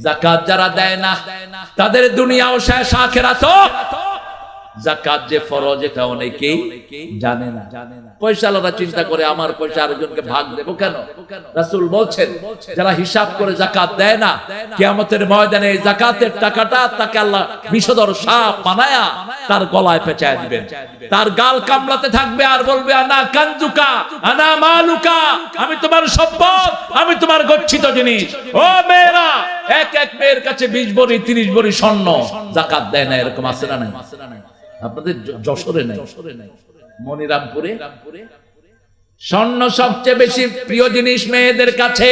যাকাত যারা দেয় না তাদের দুনিয়াও শেষ আখিরাতও। যাকাত যে ফরজ এটা অনেকেই জানে না। পয়সাওয়ালারা চিন্তা করে আমার পয়সা আরেকজনকে ভাগ দেব কেন? রাসূল বলছেন যারা হিসাব করে যাকাত দেয় না কিয়ামতের ময়দানে এই যাকাতের টাকাটা তাকে আল্লাহ বিষধর সাপ বানায়া তার গলায় পেঁচায় দিবেন, তার গাল কামড়াতে থাকবে আর বলবে আনা কানজুকা আনা মালুকা, আমি তোমার সম্পদ, আমি তোমার গচ্ছিত জিনিস। ও মেয়েরা, এক এক মেয়ের কাছে 20 ভরি 30 ভরি স্বর্ণ, যাকাত দেয় না, এরকম আছে না নাই? আপনাদের যশোরে নাই, মনিরামপুরে স্বর্ণ সবচেয়ে বেশি প্রিয় জিনিস মেয়েদের কাছে।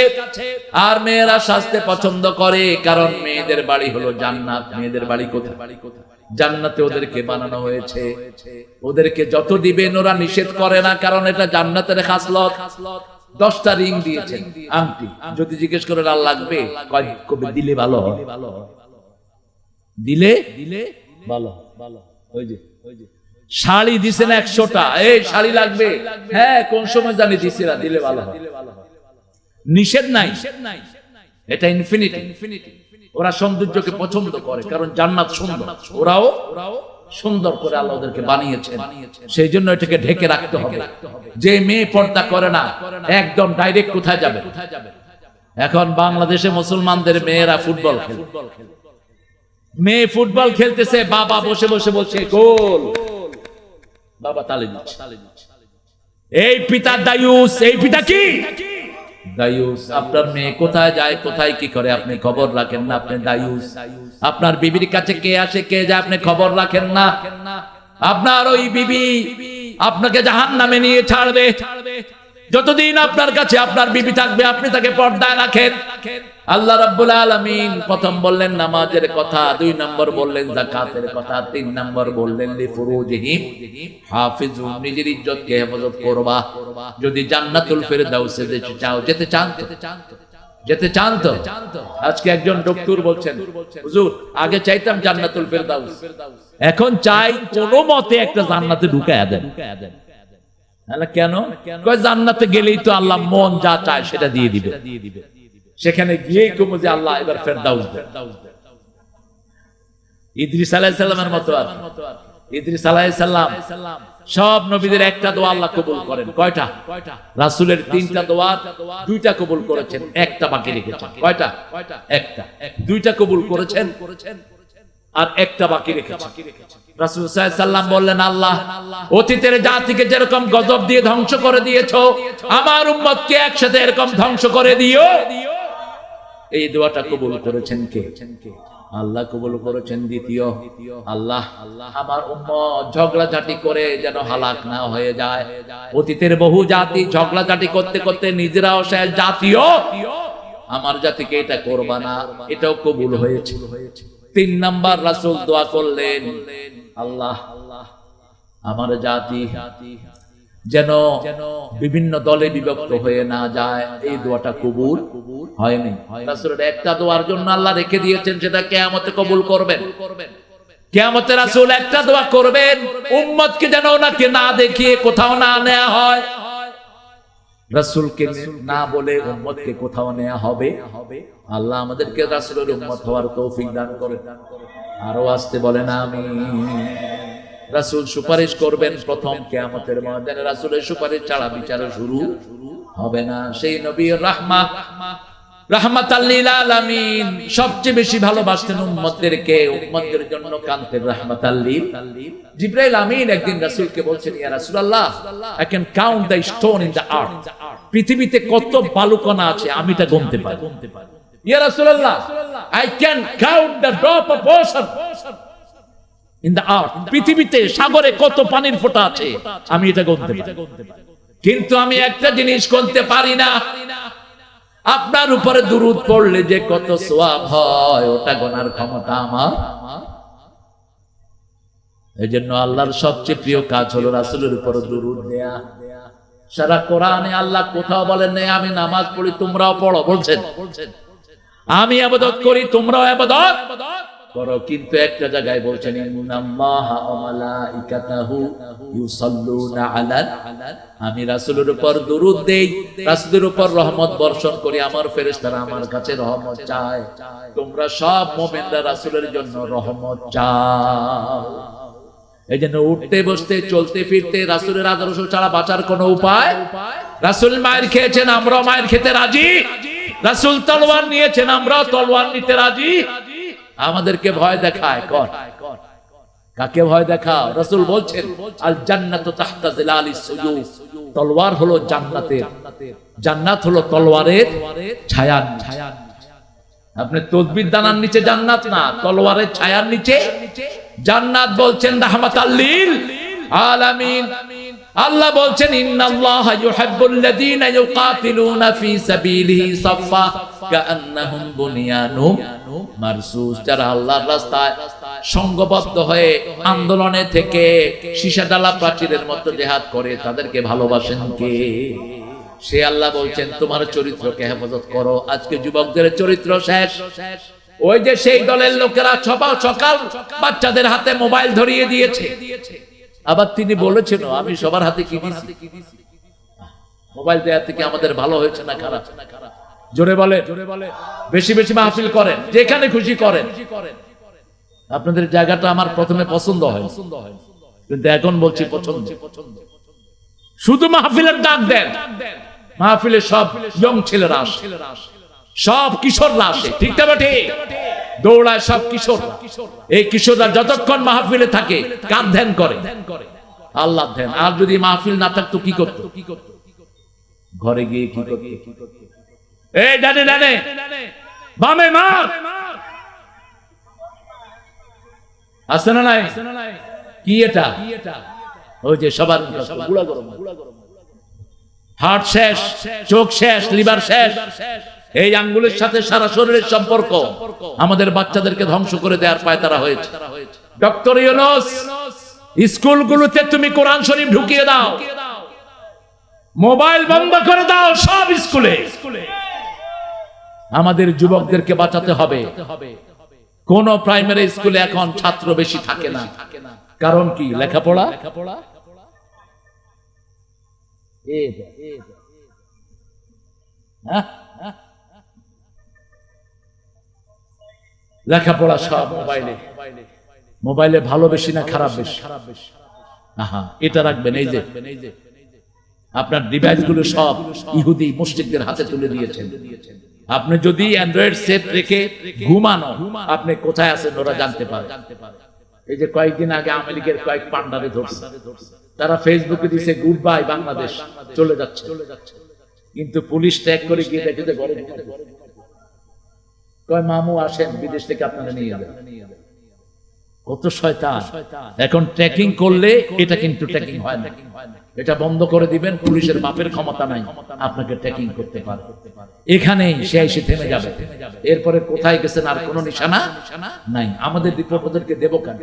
আর মেয়েরা সাজতে পছন্দ করে, কারণ মেয়েদের বাড়ি হলো জান্নাত। মেয়েদের বাড়ি কোথায়? জান্নাতে ওদেরকে বানানো হয়েছে। ওদেরকে যত দিবেন ওরা নিষেধ করে না, কারণ এটা জান্নাতের খাসলত। 10টা রিং দিয়েছেন, আংটি। যদি জিজ্ঞেস করে আর লাগবে, কবে দিলে ভালো হয়, দিলে ভালো। ওই যে শাড়ি দিছেন 100টা, এই শাড়ি লাগবে, হ্যাঁ কোন সময় জানি দিছি না, দিলে ভালো হয়। নিষেধ নাই, এটা ইনফিনিটি। ওরা সৌন্দর্যকে পছন্দ করে, কারণ জান্নাত সুন্দর, ওরাও সুন্দর করে আল্লাহ ওদেরকে বানিয়েছেন। সেই জন্য এটাকে ঢেকে রাখতে হবে। যে মেয়ে পর্দা করে না একদম ডাইরেক্ট কোথায় যাবে? এখন বাংলাদেশে মুসলমানদের মেয়েরা ফুটবল খেলে, মেয়ে ফুটবল খেলতেছে, বাবা বসে বসে বলছে গোল, বাবা তালি দিচ্ছে। এই পিতা দায়ুস, এই পিতা কি দায়ুস। আপনার মেয়ে কোথায় যায়, কোথায় কি করে আপনি খবর রাখেন না, আপনি দায়ুস। আপনার বিবির কাছে কে আসে কে যায় আপনি খবর রাখেন না। আপনার ওই বিবি আপনাকে জাহান্নামে নিয়ে ছাড়বে। যতদিন আপনার কাছে আপনার বিবি থাকবে আপনি তাকে পর্দায় রাখেন। আল্লাহ রাব্বুল আলামিন প্রথম বললেন নামাজের কথা, 2 নম্বর বললেন যাকাতের কথা, 3 নম্বর বললেন লিফুরুজিহিম হাফিজুন, নিজের ইজ্জতকে হেফাজত করবা। যদি জান্নাতুল ফেরদাউসে যেতে চাও, যেতে চান তো? আজকে একজন ডক্টর বলছেন হুজুর আগে চাইতাম জান্নাতুল ফেরদাউস, এখন চাই কোনো মতে একটা জান্নাতে ঢুকায়া দেন। কেন? কয় জান্নাতে গেলেই তো আল্লাহ মন যা চায় সেটা দিয়ে দিবে, সেখানে গিয়ে কমে যে আল্লাহ এবার ফেরদাউস দেন। ইদ্রিস আলাইহিস সালামের মতো আর ইদ্রিস আলাইহিস সালাম সব নবীদের একটা দোয়া আল্লাহ কবুল করেন। কয়টা? রাসূলের 3টা দোয়া 2টা কবুল করেছেন, একটা বাকি রেখেছেন। কয়টা? একটা। 2টা কবুল করেছেন আর একটা বাকি রেখেছেন। রাসূল সাল্লাল্লাহু আলাইহি সাল্লাম বললেন আল্লাহ অতীতের জাতিকে যেরকম গজব দিয়ে ধ্বংস করে দিয়েছো, আমার উম্মতকে একসাথে এরকম ধ্বংস করে দিও। এই দোয়াটা কবুল করেছেন কে? আল্লাহ কবুল করেছেন। দ্বিতীয়, আল্লাহ আমার উম্মত ঝগড়াঝাটি করে যেন হালাক না হয়ে যায়। অতীতের বহু জাতি ঝগড়াঝাটি করতে করতে নিজেরাও শেষ জাতীয়, আমার জাতিকে এটা করবা না, এটাও কবুল হয়েছে। 3 নাম্বার রাসূল দোয়া করলেন আল্লাহ আমার জাতি যেন বিভিন্ন দলে বিভক্ত হয়ে না যায়। এই দোয়াটা কবুল হয়নি। রাসূলের একটা দোয়ার জন্য আল্লাহ রেখে দিয়েছেন, সেটা কিয়ামতে কবুল করবেন। কিয়ামতে রাসূল একটা দোয়া করবেন, উম্মতকে যেন ওনাকে না দেখিয়ে কোথাও না নেওয়া হয়। রাসূলকে না বলে উম্মতকে কোথাও নেওয়া হবে। আল্লাহ আমাদেরকে রাসূলের উম্মত হওয়ার তৌফিক দান করেন। আরো আসতে বলেন আমিন। রাসূল সুপারিশ করবেন প্রথম কিয়ামতের ময়দানে। রাসূলের সুপারিশ ছাড়া বিচার শুরু হবে না। সেই নবী রাহমাতাল লিল আলামিন সবচেয়ে বেশি ভালোবাসতেন উম্মতদেরকে, উম্মতদের জন্য কাঁদতেন রাহমাতাল লিল। জিবরাইল আমিন একদিন রাসূলকে বলছেন ইয়া রাসূলুল্লাহ, I can count the stone in the earth, পৃথিবীতে কত বালুকণা আছে আমি এটা গুনতে পারি। ইয়া রাসূলুল্লাহ, I can count the drop of ocean in the earth, পৃথিবীতে সাগরে কত পানির ফোঁটা আছে আমি এটা গুনতে পারি, কিন্তু আমি একটা জিনিস গুনতে পারি না, আপনার উপরে দুরূদ পড়লে যে কত সওয়াব হয় ওটা গোনার ক্ষমতা আমার। এজন্য আল্লাহর সবচেয়ে প্রিয় কাজ হলো রাসূলের উপর দুরূদ দেয়া। সারা কোরআনে আল্লাহ কোথাও বলেন নাই আমি নামাজ পড়ি তোমরাও পড়ো, বলছেন আমি ইবাদত করি তোমরাও ইবাদত করো, কিন্তু একটা জায়গায় বলছেন ইন্নাল্লাহা ওয়া মালাইকাতাহু ইউসাল্লুনা আলাল, আমি রাসূলের উপর দরুদ দেই, রাসূলের উপর রহমত বর্ষণ করি, আমার ফেরেশতারা আমার কাছে রহমত চায়। তোমরা সব মুমিনরা রাসূলের জন্য রহমত চাও। এই জন্য উঠতে বসতে চলতে ফিরতে রাসূলের আদর্শ ছাড়া বাঁচার কোনো উপায়। রাসূল মায়ের খেয়েছেন, আমরাও মায়ের খেতে রাজি। রাসূল তলোয়ার নিয়েছেন, আমরাও তলোয়ার নিতে রাজি। আমাদেরকে ভয় দেখায় কর, কাকে ভয় দেখাও? রাসূল বলছেন আল জান্নাতু তাহতা জিলালিস সুজুদ, তলোয়ার হলো জান্নাতের, জান্নাত হলো তলোয়ারের ছায়া। আপনি তসবির দানার নিচে জান্নাত না, তলোয়ারের ছায়ার নিচে জান্নাত। বলছেন রাহমাতাল লিল আলামিন। আল্লাহ বলছেন ইন্নাল্লাহা ইউহিব্বুল্লাযীনা ইউকাতিলুনা ফী সাবিলিহি সাফফা কাআন্নাহুম বুনিয়ানুম মারসুস। যারা আল্লাহর রাস্তায় সংঘবদ্ধ হয়ে আন্দোলনে থেকে সীসাডালা প্রাচীরের মতো জিহাদ করে, তাদেরকে ভালোবাসেন কে? সে আল্লাহ বলছেন তোমার চরিত্রকে হেফাজত করো। আজকে যুবকদের চরিত্র শেষ। ওই যে সেই দলের লোকেরা সকাল বাচ্চাদের হাতে মোবাইল ধরিয়ে দিয়েছে। আবার তিনি বলেছেন আমি সবার হাতে কি দিয়েছি? মোবাইল দেওয়া থেকে আমাদের ভালো হয়েছে না খারাপ? জোরে বলে। বেশি বেশি মাহফিল করেন, যেখানে খুশি করেন। আপনাদের জায়গাটা আমার প্রথমে পছন্দ হয়, কিন্তু এখন বলছি পছন্দ। শুধু মাহফিলের ডাক দেন, মাহফিলে সব ইয়ং ছেলেরা আসে, সব কিশোররা আসে, ঠিক না ঠিক? দৌড়ায় সব কিশোররা। এই কিশোররা যতক্ষণ মাহফিলে থাকে কার ধ্যান করে? আল্লাহ ধ্যান। আর যদি মাহফিল না থাকতো কি করতো? ঘরে গিয়ে কি করতো? এই ডানে ডানে বামে মার, আসছে না নাই? কি এটা? ওই যে সবার হার্ট শেষ, চোখ শেষ, লিভার শেষ। এই আঙ্গুলের সাথে সারা শরীরের সম্পর্ক আমাদের বাচ্চাদেরকে ধ্বংস করে দেওয়ার পায়তারা হয়েছে। ডক্টর ইউনূস, স্কুলগুলোতে তুমি কোরআন শরীফ ঢুকিয়ে দাও, মোবাইল বন্ধ করে দাও সব স্কুলে। আমাদের যুবকদেরকে বাঁচাতে হবে। কোন প্রাইমারি স্কুলে এখন ছাত্র বেশি থাকে না, কারণ কি? লেখাপড়া। লেখাপড়া সব মোবাইলে। মোবাইলে ভালো বেশি না খারাপ বেশি? এটা রাখবেন। এই যে আপনার ডিভাইস গুলো সব ইহুদি মুশরিকদের হাতে তুলে দিয়েছেন। আপনি যদি অ্যান্ড্রয়েড সেট রেখে ঘুমানো, আপনি কোথায় আছেন ওরা জানতে পারে। এই যে কয়েকদিন আগে আমেরিকার কয়েক পান্ডারে ধরছে, তারা ফেসবুকে দিছে গুড বাই বাংলাদেশ, চলে যাচ্ছে। কিন্তু পুলিশ ট্র্যাক করে গিয়ে দেখে যে ঘরে কয় মামু আসেন, বিদেশ থেকে আপনারা নিয়ে যাবেন। কত শয়তান! এখন ট্র্যাকিং করলে এটা কিন্তু ট্র্যাকিং হয় না। এটা বন্ধ করে দিবেন, পুলিশের বাপের ক্ষমতা নাই আপনাকে ট্র্যাকিং করতে পারে। এখানেই সে এসে থেমে যাবে। এরপরে কোথায় গেছেন আর কোনো নিশানা নাই। আমাদের বিপ্লবীদেরকে দেব কেন?